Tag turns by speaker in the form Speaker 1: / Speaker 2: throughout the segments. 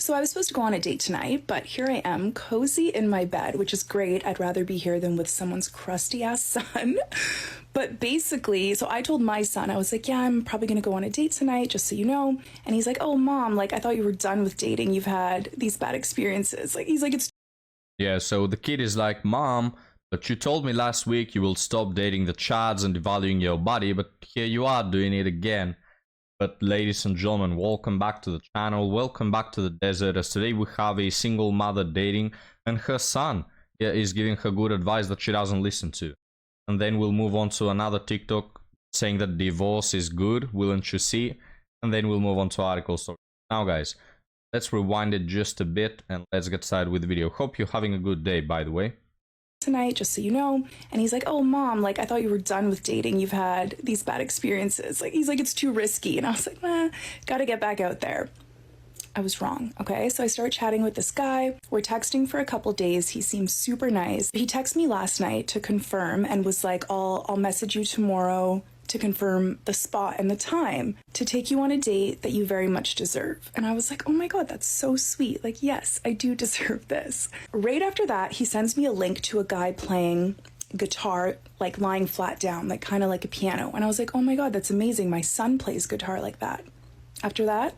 Speaker 1: So I was supposed to go on a date tonight, but here I am, cozy in my bed, which is great. I'd rather be here than with someone's crusty ass son. But basically, so I told my son, I was like, yeah, I'm probably going to go on a date tonight, just so you know. And he's like, oh, mom, like, I thought you were done with dating. You've had these bad experiences. Like, he's like, it's...
Speaker 2: Yeah, so the kid is like, Mom, but you told me last week you will stop dating the chads and devaluing your body, but here you are doing it again. But ladies and gentlemen, welcome back to the channel, welcome back to the desert, as today we have a single mother dating and her son is giving her good advice that she doesn't listen to. And then we'll move on to another TikTok saying that divorce is good, wouldn't you see? And then we'll move on to article story. Now guys, let's rewind it just a bit and let's get started with the video. Hope you're having a good day, by the way.
Speaker 1: Tonight, just so you know. And he's like, oh, mom, like, I thought you were done with dating. You've had these bad experiences. Like, he's like, it's too risky. And I was like, nah, gotta get back out there. I was wrong, okay? So I start chatting with this guy. We're texting for a couple days. He seems super nice. He texted me last night to confirm and was like, I'll message you tomorrow to confirm the spot and the time to take you on a date that you very much deserve. And I was like, oh my God, that's so sweet. Like, yes, I do deserve this. Right after that, he sends me a link to a guy playing guitar, like lying flat down, like kind of like a piano. And I was like, oh my God, that's amazing. My son plays guitar like that. After that,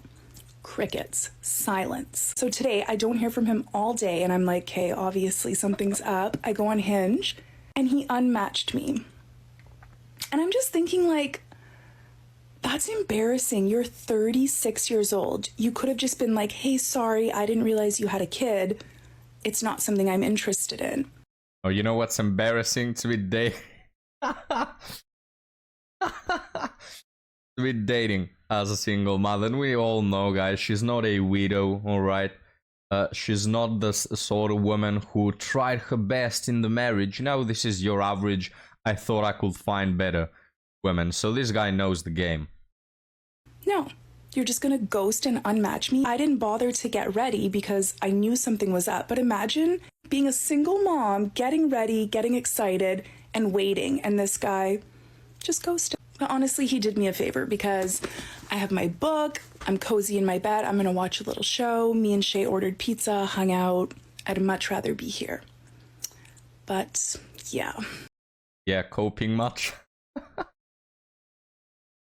Speaker 1: crickets, silence. So today I don't hear from him all day and I'm like, okay, obviously something's up. I go on Hinge and he unmatched me. And I'm just thinking, like, that's embarrassing. You're 36 years old. You could have just been like, hey, sorry, I didn't realize you had a kid. It's not something I'm interested in.
Speaker 2: Oh, you know what's embarrassing? To be dating. To be dating as a single mother. And we all know, guys, she's not a widow, alright? She's not the sort of woman who tried her best in the marriage. You know, this is your average, I thought I could find better women. So this guy knows the game.
Speaker 1: No, you're just gonna ghost and unmatch me. I didn't bother to get ready because I knew something was up. But imagine being a single mom, getting ready, getting excited, and waiting. And this guy just ghosted. But honestly, he did me a favor because I have my book, I'm cozy in my bed, I'm gonna watch a little show. Me and Shay ordered pizza, hung out. I'd much rather be here. But yeah.
Speaker 2: Yeah, coping much?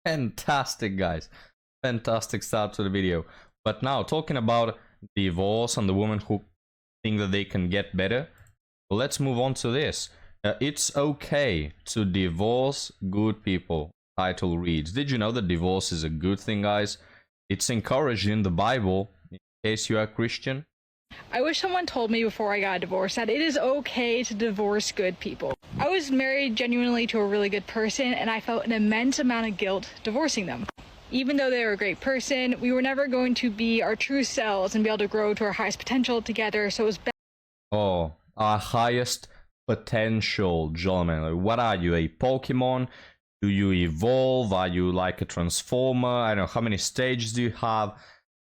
Speaker 2: Fantastic, guys. Fantastic start to the video. But now, talking about divorce and the women who think that they can get better, well, let's move on to this. It's okay to divorce good people. Title reads, did you know that divorce is a good thing, guys? It's encouraged in the Bible, in case you are Christian.
Speaker 3: I wish someone told me before I got divorced that it is okay to divorce good people. I was married genuinely to a really good person and I felt an immense amount of guilt divorcing them. Even though they were a great person, we were never going to be our true selves and be able to grow to our highest potential together, so it was best.
Speaker 2: Oh, our highest potential, gentlemen. Like, what are you, a Pokemon? Do you evolve? Are you like a Transformer? I don't know, how many stages do you have?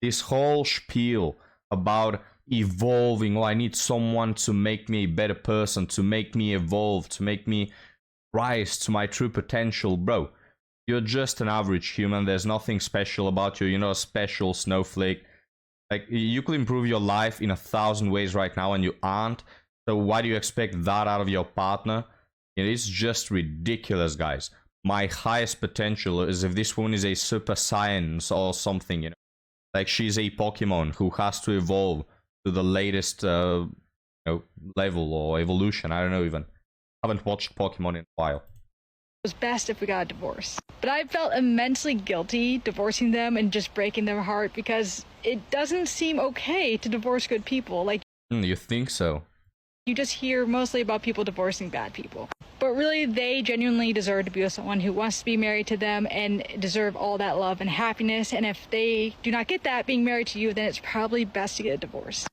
Speaker 2: This whole spiel about evolving. Oh, I need someone to make me a better person, to make me evolve, to make me rise to my true potential. Bro, you're just an average human. There's nothing special about you. You're not a special snowflake. Like, you could improve your life in 1,000 ways right now and you aren't. So why do you expect that out of your partner? It is just ridiculous, guys. My highest potential is if this woman is a super science or something, you know. Like, she's a Pokemon who has to evolve to the latest you know, level or evolution. I don't know even. I haven't watched Pokemon in a while.
Speaker 3: It was best if we got a divorce. But I felt immensely guilty divorcing them and just breaking their heart because it doesn't seem okay to divorce good people. Like,
Speaker 2: You think so?
Speaker 3: you just hear mostly about people divorcing bad people. But really, they genuinely deserve to be with someone who wants to be married to them and deserve all that love and happiness. And if they do not get that being married to you, then it's probably best to get a divorce.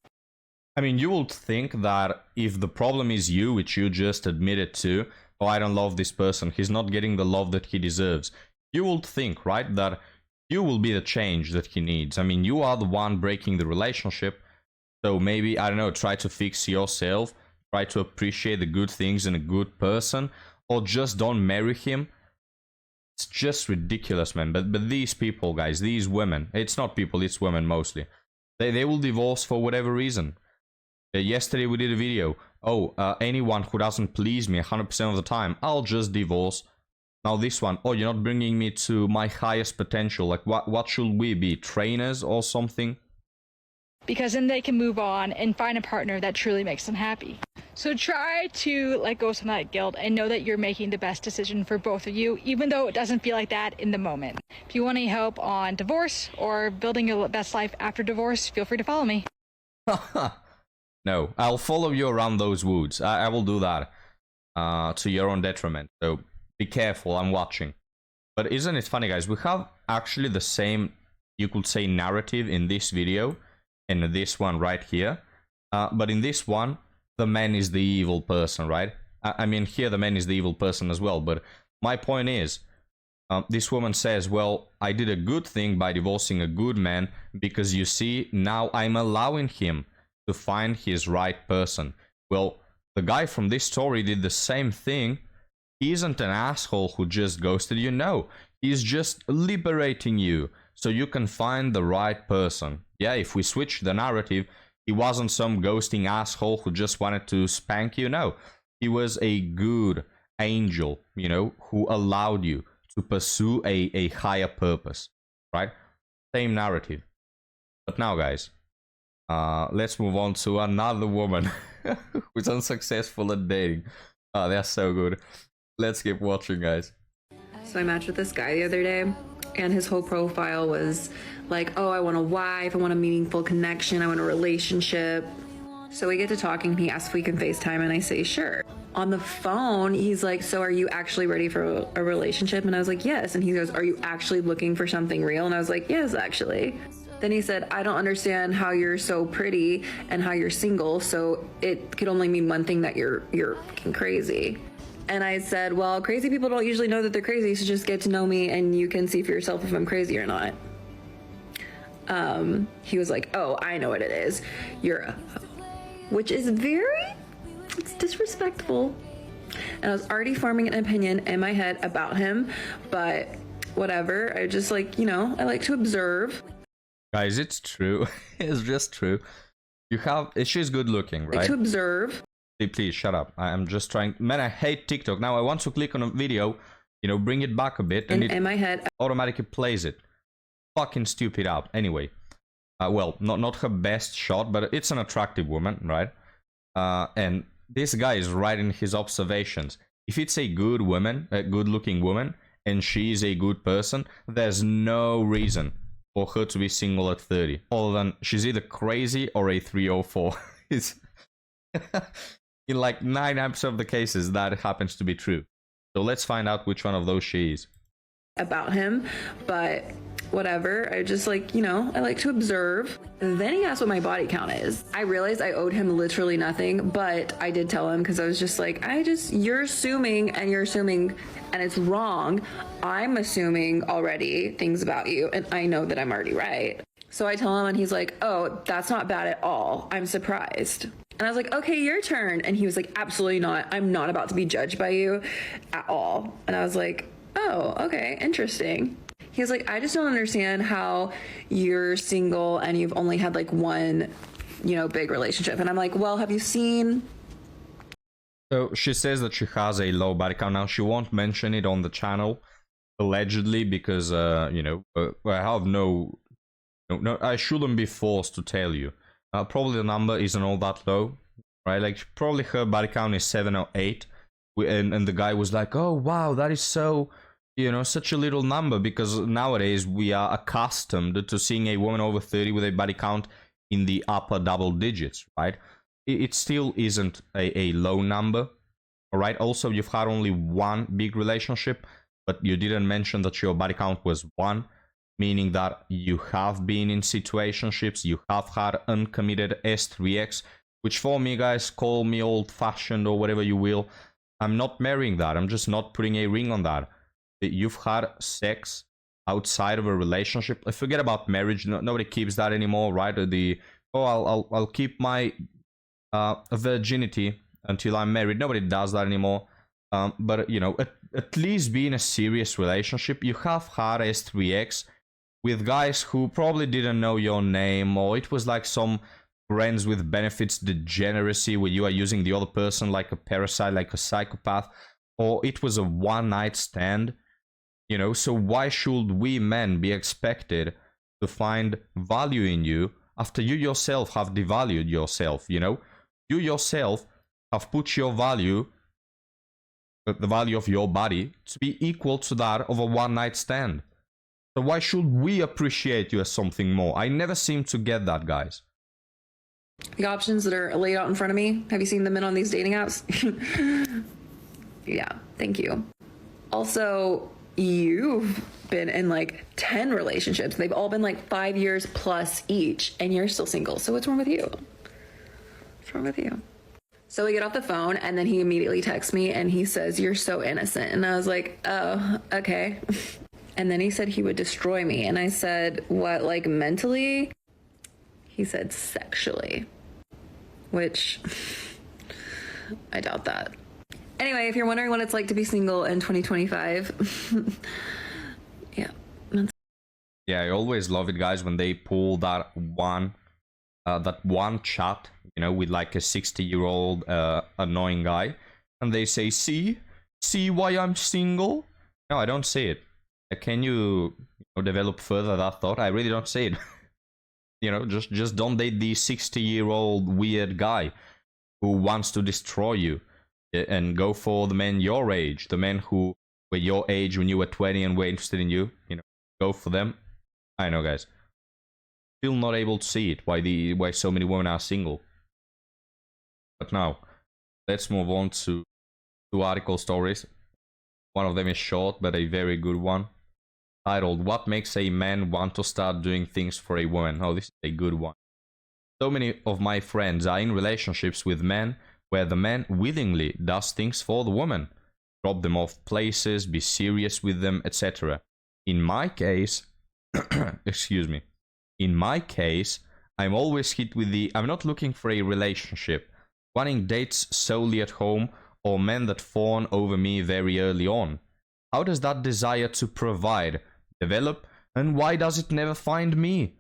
Speaker 2: I mean, you would think that if the problem is you, which you just admitted to, oh, I don't love this person, he's not getting the love that he deserves. You would think, right, that you will be the change that he needs. I mean, you are the one breaking the relationship. So maybe, I don't know, try to fix yourself. Try to appreciate the good things in a good person, or just don't marry him. It's just ridiculous, man. But these people, guys, these women, it's not people, it's women mostly. They will divorce for whatever reason. Yesterday we did a video. Oh, anyone who doesn't please me 100% of the time, I'll just divorce. Now this one, oh, you're not bringing me to my highest potential. Like, what should we be? Trainers or something?
Speaker 3: Because then they can move on and find a partner that truly makes them happy. So try to let go of some of that guilt and know that you're making the best decision for both of you, even though it doesn't feel like that in the moment. If you want any help on divorce or building your best life after divorce, feel free to follow me.
Speaker 2: No, I'll follow you around those woods. I will do that to your own detriment. So be careful, I'm watching. But isn't it funny, guys? We have actually the same, you could say, narrative in this video and this one right here. But in this one, the man is the evil person, right? I mean, here the man is the evil person as well. But my point is, this woman says, well, I did a good thing by divorcing a good man because, you see, now I'm allowing him to find his right person. Well, the guy from this story did the same thing. He isn't an asshole who just ghosted you. No, he's just liberating you so you can find the right person. Yeah, if we switch the narrative, he wasn't some ghosting asshole who just wanted to spank you. No, he was a good angel, you know, who allowed you to pursue a higher purpose, right? Same narrative. But now, guys, let's move on to another woman who's unsuccessful at dating. Oh, they're so good. Let's keep watching, guys.
Speaker 4: So I matched with this guy the other day, and his whole profile was like, oh, I want a wife, I want a meaningful connection, I want a relationship. So we get to talking, he asks if we can FaceTime, and I say, sure. On the phone, he's like, so are you actually ready for a relationship? And I was like, yes. And he goes, are you actually looking for something real? And I was like, yes, actually. Then he said, I don't understand how you're so pretty and how you're single, so it could only mean one thing, that you're fucking crazy. And I said, well, crazy people don't usually know that they're crazy, so just get to know me and you can see for yourself if I'm crazy or not. He was like, oh, I know what it is. You're a hoe. Which is it's disrespectful. And I was already forming an opinion in my head about him, but whatever. I just like, you know, I like to observe.
Speaker 2: Guys, it's true. It's just true. She's good looking, right?
Speaker 4: I like to observe.
Speaker 2: Please shut up. I'm just trying. Man, I hate TikTok. Now I want to click on a video, you know, bring it back a bit, and
Speaker 4: in my head
Speaker 2: automatically plays it. Fucking stupid app. Anyway, well, not her best shot, but it's an attractive woman, right? And this guy is right in his observations. If it's a good woman, a good-looking woman, and she's a good person, there's no reason for her to be single at 30, other than she's either crazy or a 304. It's in like 99% of the cases that happens to be true. So let's find out which one of those she is.
Speaker 4: About him, but whatever. I just like, you know, I like to observe. Then he asked what my body count is. I realized I owed him literally nothing, but I did tell him because I was just like, you're assuming and it's wrong. I'm assuming already things about you and I know that I'm already right. So I tell him and he's like, oh, that's not bad at all. I'm surprised. And I was like, okay, your turn. And he was like, absolutely not. I'm not about to be judged by you at all. And I was like, oh, okay, interesting. He was like, I just don't understand how you're single and you've only had like one, you know, big relationship. And I'm like, well, have you seen?
Speaker 2: So she says that she has a low body count. Now, she won't mention it on the channel, allegedly, because, you know, I have no, I shouldn't be forced to tell you. Probably the number isn't all that low, right? Like, probably her body count is 7 or 8. And the guy was like, oh, wow, that is so, you know, such a little number, because nowadays we are accustomed to seeing a woman over 30 with a body count in the upper double digits, right? It still isn't a low number, all right? Also, you've had only one big relationship, but you didn't mention that your body count was 1, meaning that you have been in situationships, you have had uncommitted S3X, which for me, guys, call me old-fashioned or whatever you will. I'm not marrying that. I'm just not putting a ring on that. You've had sex outside of a relationship. Forget about marriage. Nobody keeps that anymore, right? I'll keep my virginity until I'm married. Nobody does that anymore. But you know, at least be in a serious relationship. You have had S3X. with guys who probably didn't know your name, or it was like some friends with benefits degeneracy where you are using the other person like a parasite, like a psychopath, or it was a one-night stand, you know. So why should we men be expected to find value in you after you yourself have devalued yourself, you know? You yourself have put your value, the value of your body, to be equal to that of a one-night stand. So why should we appreciate you as something more? I never seem to get that, guys.
Speaker 4: The options that are laid out in front of me, have you seen the men on these dating apps? Yeah, thank you. Also, you've been in like 10 relationships. They've all been like 5 years plus each, and you're still single. So what's wrong with you? What's wrong with you? So we get off the phone, and then he immediately texts me and he says, "You're so innocent." And I was like, "Oh, okay." And then he said he would destroy me. And I said, "What, like mentally?" He said sexually, which I doubt that. Anyway, if you're wondering what it's like to be single in 2025, yeah.
Speaker 2: Yeah, I always love it, guys, when they pull that one chat, you know, with like a 60-year-old annoying guy, and they say, see why I'm single? No, I don't see it. Can you develop further that thought? I really don't see it. You know, just don't date the 60-year-old weird guy who wants to destroy you, and go for the men your age, the men who were your age when you were 20 and were interested in you. You know, go for them. I know, guys. Still not able to see it, why so many women are single. But now, let's move on to 2 article stories. One of them is short, but a very good one. Titled, "What Makes a Man Want to Start Doing Things for a Woman?" Oh, this is a good one. So many of my friends are in relationships with men where the man willingly does things for the woman. Drop them off places, be serious with them, etc. In my case, excuse me. In my case, I'm always hit with the "I'm not looking for a relationship," wanting dates solely at home, or men that fawn over me very early on. How does that desire to provide develop, and why does it never find me?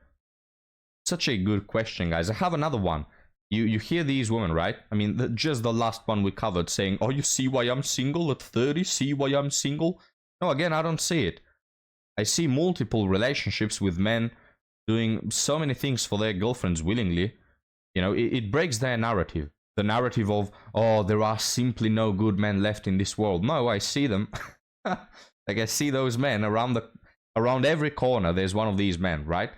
Speaker 2: Such a good question, guys. I have another one. You hear these women, right? I mean, just the last one we covered, saying, "Oh, you see why I'm single at 30? See why I'm single?" No, again, I don't see it. I see multiple relationships with men doing so many things for their girlfriends willingly. You know, it breaks their narrative. The narrative of, "Oh, there are simply no good men left in this world." No, I see them. Like, I see those men around every corner. There's one of these men, right?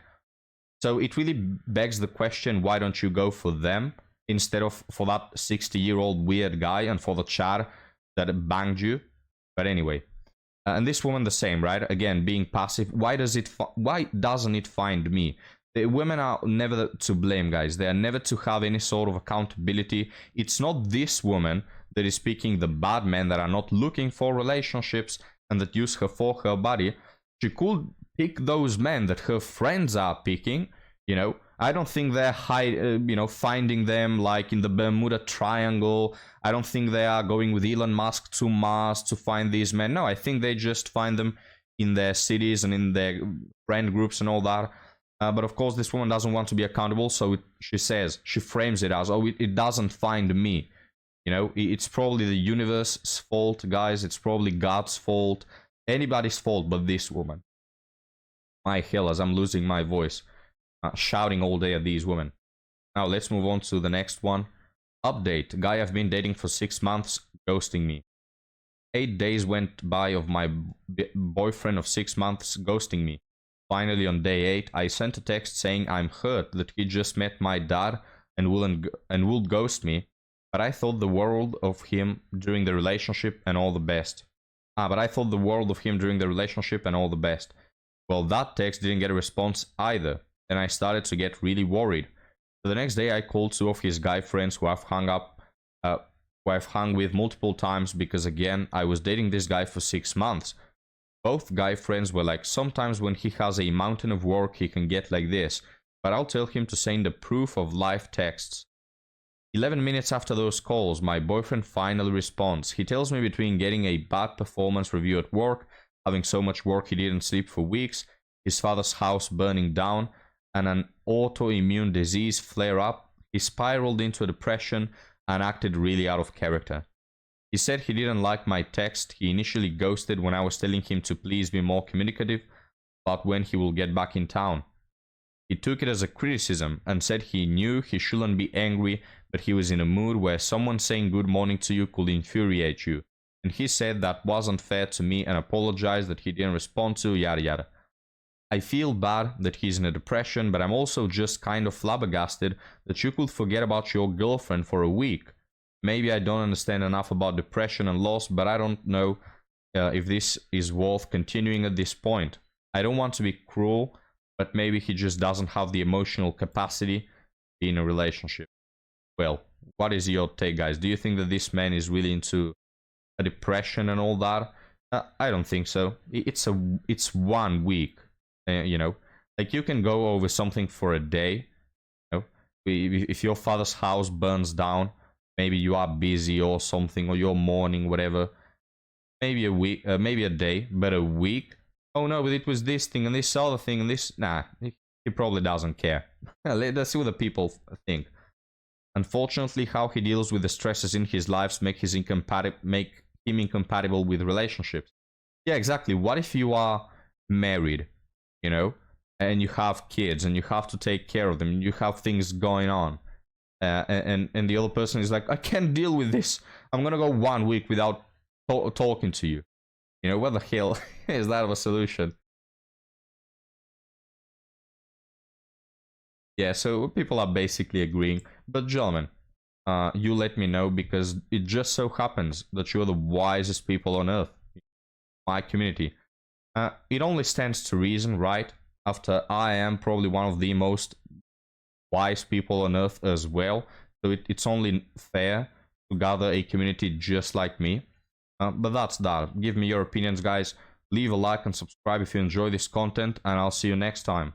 Speaker 2: So it really begs the question, why don't you go for them instead of for that 60-year-old weird guy and for the char that banged you? But anyway, and this woman the same, right? Again, being passive. Why doesn't it find me? The women are never to blame, guys. They are never to have any sort of accountability. It's not this woman that is picking the bad men that are not looking for relationships and that use her for her body. She could pick those men that her friends are picking. You know, I don't think they're finding them like in the Bermuda Triangle. I don't think they are going with Elon Musk to Mars to find these men. No, I think they just find them in their cities and in their friend groups and all that. But of course, this woman doesn't want to be accountable, so she frames it as, "Oh, it doesn't find me." You know, it's probably the universe's fault, guys. It's probably God's fault. Anybody's fault but this woman. My hell, as I'm losing my voice, shouting all day at these women. Now, let's move on to the next one. Update. Guy I've been dating for 6 months, ghosting me. 8 days went by of my boyfriend of 6 months ghosting me. Finally, on day 8, I sent a text saying I'm hurt that he just met my dad and would ghost me, but I thought the world of him during the relationship and all the best. Well, that text didn't get a response either, and I started to get really worried. So the next day, I called 2 of his guy friends who I've hung with multiple times because, again, I was dating this guy for 6 months. Both guy friends were like, "Sometimes when he has a mountain of work, he can get like this, but I'll tell him to send the proof of live texts." 11 minutes after those calls, my boyfriend finally responds. He tells me between getting a bad performance review at work, having so much work he didn't sleep for weeks, his father's house burning down, and an autoimmune disease flare-up, he spiraled into a depression and acted really out of character. He said he didn't like my text. He initially ghosted when I was telling him to please be more communicative about when he will get back in town. He took it as a criticism and said he knew he shouldn't be angry, but he was in a mood where someone saying good morning to you could infuriate you. And he said that wasn't fair to me and apologized that he didn't respond to, yada yada. I feel bad that he's in a depression, but I'm also just kind of flabbergasted that you could forget about your girlfriend for a week. Maybe I don't understand enough about depression and loss, but I don't know if this is worth continuing at this point. I don't want to be cruel, but maybe he just doesn't have the emotional capacity to be in a relationship. Well, what is your take, guys? Do you think that this man is really into a depression and all that? I don't think so. It's 1 week, you know. Like, you can go over something for a day. You know? If your father's house burns down, maybe you are busy or something, or you're mourning, whatever. Maybe a week, maybe a day, but a week? Oh no, but it was this thing and this other thing and this... Nah, he probably doesn't care. Let's see what the people think. Unfortunately, how he deals with the stresses in his lives make him incompatible with relationships. Yeah, exactly. What if you are married, you know, and you have kids and you have to take care of them and you have things going on, and the other person is like, I can't deal with this. I'm gonna go 1 week without talking to you. You know, what the hell is that of a solution? Yeah, so people are basically agreeing. But gentlemen, you let me know, because it just so happens that you're the wisest people on earth. My community. It only stands to reason, right? After I am probably one of the most wise people on earth as well. So it's only fair to gather a community just like me. But that's that. Give me your opinions, guys. Leave a like and subscribe if you enjoy this content, and I'll see you next time.